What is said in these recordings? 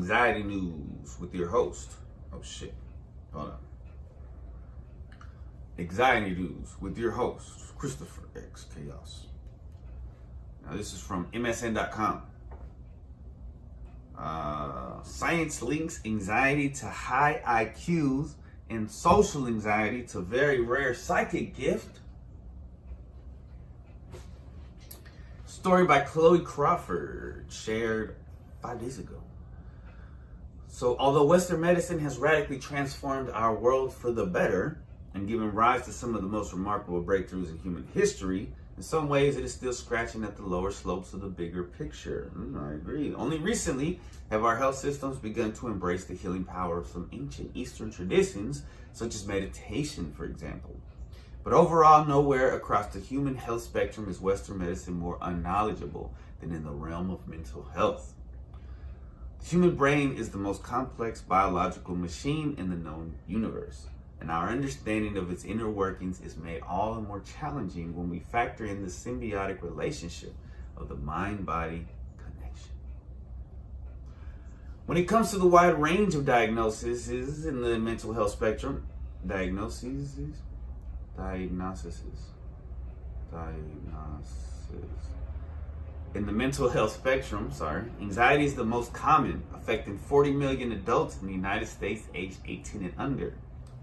Anxiety News with your host. Oh shit. Hold on. Anxiety News with your host, Christopher X Chaos. Now this is from MSN.com. Science links anxiety to high IQs and social anxiety to very rare psychic gift. Story by Chloe Crawford, shared 5 days ago. So, although Western medicine has radically transformed our world for the better and given rise to some of the most remarkable breakthroughs in human history, in some ways it is still scratching at the lower slopes of the bigger picture. I agree. Only recently have our health systems begun to embrace the healing power of some ancient Eastern traditions, such as meditation, for example. But overall, nowhere across the human health spectrum is Western medicine more unknowledgeable than in the realm of mental health. The human brain is the most complex biological machine in the known universe, and our understanding of its inner workings is made all the more challenging when we factor in the symbiotic relationship of the mind-body connection. When it comes to the wide range of diagnoses in the mental health spectrum, in the mental health spectrum, anxiety is the most common, affecting 40 million adults in the United States aged 18 and under,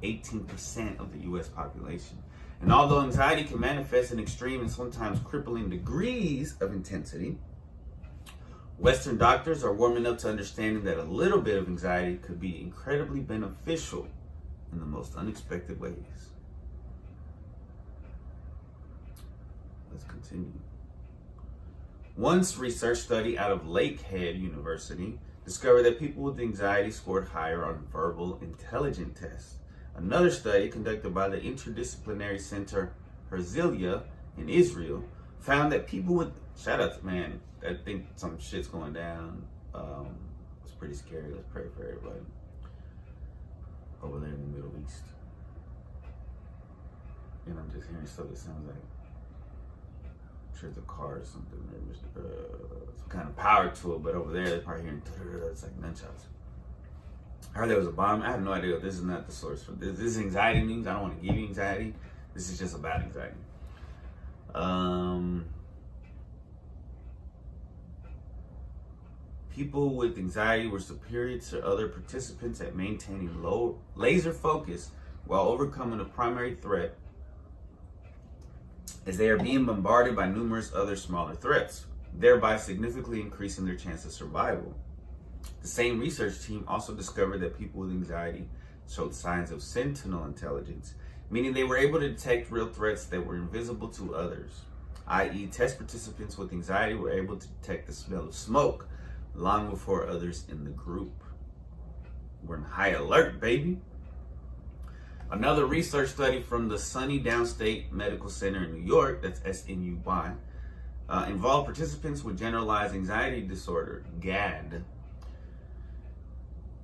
18% of the U.S. population. And although anxiety can manifest in extreme and sometimes crippling degrees of intensity, Western doctors are warming up to understanding that a little bit of anxiety could be incredibly beneficial in the most unexpected ways. Let's continue. One research study out of Lakehead University discovered that people with anxiety scored higher on verbal intelligence tests. Another study conducted by the Interdisciplinary Center Herzliya in Israel found that people with, shout out to, man, I think some shit's going down. It's pretty scary. Let's pray for everybody over there in the Middle East. And I'm just hearing stuff that sounds like, I'm sure it's a car or something. There's some kind of power to it, but over there they're probably hearing, it's like gunshots. I heard there was a bomb. I have no idea. This is not the source for this. This is anxiety news. I don't want to give you anxiety. This is just about anxiety. People with anxiety were superior to other participants at maintaining low laser focus while overcoming a primary threat, as they are being bombarded by numerous other smaller threats, thereby significantly increasing their chance of survival. The same research team also discovered that people with anxiety showed signs of sentinel intelligence, meaning they were able to detect real threats that were invisible to others, i.e. test participants with anxiety were able to detect the smell of smoke long before others in the group. We're in high alert, baby. Another research study from the SUNY Downstate Medical Center in New York, that's SNUY, involved participants with generalized anxiety disorder, GAD.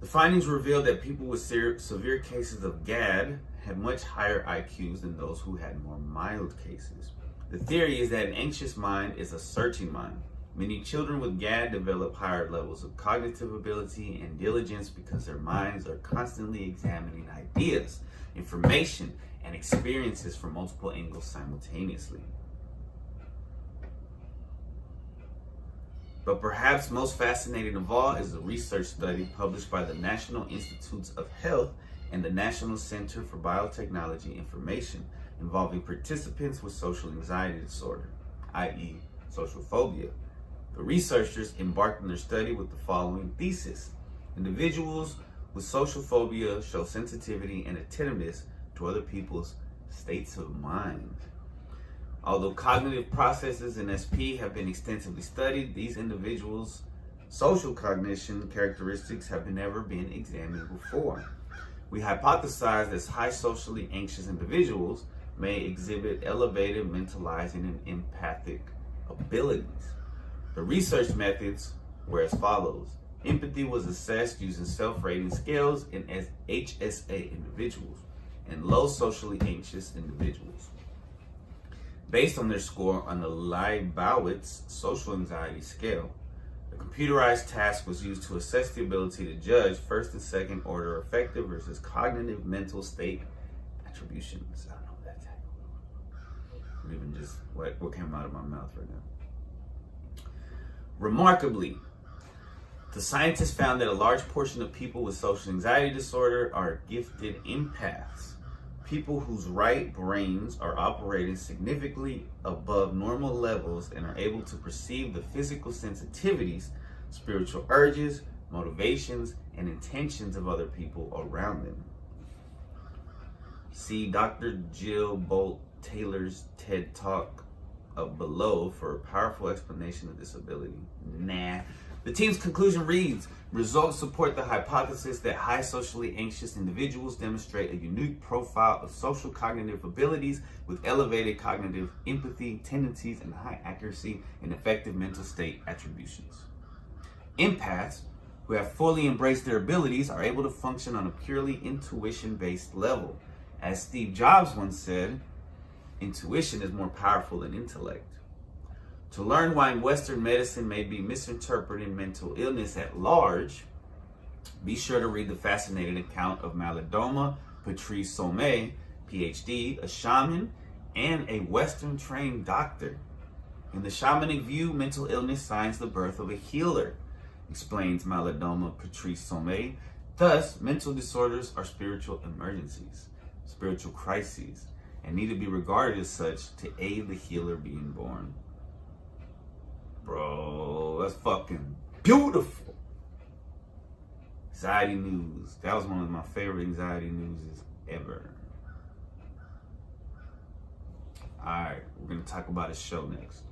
The findings revealed that people with severe cases of GAD had much higher IQs than those who had more mild cases. The theory is that an anxious mind is a searching mind. Many children with GAD develop higher levels of cognitive ability and diligence because their minds are constantly examining ideas, information, and experiences from multiple angles simultaneously. But perhaps most fascinating of all is a research study published by the National Institutes of Health and the National Center for Biotechnology Information involving participants with social anxiety disorder, i.e. social phobia. The researchers embarked on their study with the following thesis. Individuals with social phobia show sensitivity and attentiveness to other people's states of mind. Although cognitive processes in SP have been extensively studied, these individuals' social cognition characteristics have never been examined before. We hypothesize that high socially anxious individuals may exhibit elevated mentalizing and empathic abilities. The research methods were as follows. Empathy was assessed using self-rating scales in HSA individuals and low socially anxious individuals, based on their score on the Leibowitz social anxiety scale. The computerized task was used to assess the ability to judge first and second order affective versus cognitive mental state attributions. I don't know what that's at. Or even just what came out of my mouth right now. Remarkably, the scientists found that a large portion of people with social anxiety disorder are gifted empaths, people whose right brains are operating significantly above normal levels and are able to perceive the physical sensitivities, spiritual urges, motivations, and intentions of other people around them. See Dr. Jill Bolt Taylor's TED Talk below for a powerful explanation of this ability. The team's conclusion reads, results support the hypothesis that high socially anxious individuals demonstrate a unique profile of social cognitive abilities with elevated cognitive empathy tendencies and high accuracy and effective mental state attributions. Empaths, who have fully embraced their abilities, are able to function on a purely intuition-based level. As Steve Jobs once said, intuition is more powerful than intellect. To learn why Western medicine may be misinterpreting mental illness at large, be sure to read the fascinating account of Malidoma Patrice Sommet, PhD, a shaman and a Western-trained doctor. In the shamanic view, mental illness signs the birth of a healer, explains Malidoma Patrice Sommet. Thus, mental disorders are spiritual emergencies, spiritual crises, and need to be regarded as such to aid the healer being born. Bro, that's fucking beautiful. Anxiety news. That was one of my favorite anxiety newses ever. Alright, we're going to talk about a show next.